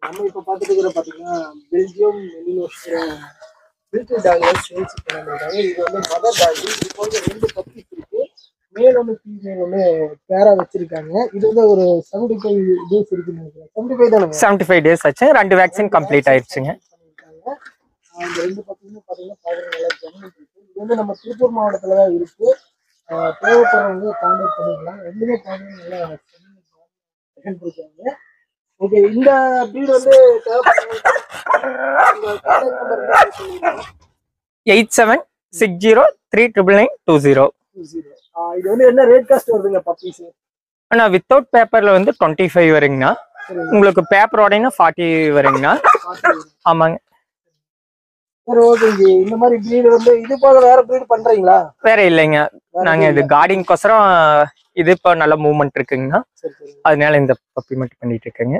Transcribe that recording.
நம்ம இப்ப பாத்துட்டு இருக்கிற பாத்தீங்கன்னா பெல்ஜியம் மிலிட்டரி டாக் சேல்ஸ் பண்ணிருக்காங்க. இது வந்து மதர் டாக். இப்போ வந்து 2 பப்பீஸ் இருக்கு. மேல் ஒன்று ஃபீமேல் ஒன்று பேரா வச்சிருக்காங்க. இது வந்து ஒரு 75 டேஸ் இருக்குன்னு நினைக்கிறேன். 75 தானே? 75 டேஸ் ஆச்சு. 2 வேக்சின் கம்ப்ளீட் ஆயிடுச்சுங்க. அந்த 2 பப்பீஸும் பாத்தீங்கன்னா பாருங்க நல்லா ஜம்முன்னு இருக்கு. இது வந்து நம்ம திருப்பூர் மாவட்டத்துல தான் இருக்கு. தேவைப்படுறவங்க கான்டாக்ட் பண்ணிக்கலாம். ரெண்டுமே பாத்தீங்கன்னா நல்லா இருக்காங்க. ஓகே, இந்த பிரீட் வந்து 8760399920. இது வந்து என்ன ரேட் காஸ்ட் வருதுங்க பப்பீஸ்? ஆனா வித்தவுட் பேப்பர்ல வந்து 25 வருங்கண்ணா. உங்களுக்கு பேப்பரோடனா 40 வருங்கண்ணா. ஆமாங்க. சரி, ஓகே. இந்த மாதிரி பிரீட் வந்து இது போக வேற பிரீட் பண்றீங்களா? வேற இல்லைங்க. நாங்க இது கார்டிங்கோசரம் இது இப்போ நல்ல மூவ்மெண்ட் இருக்குங்கண்ணா. அதனால இந்த பப்பி மட்டும் பண்ணிட்டு இருக்கேங்க.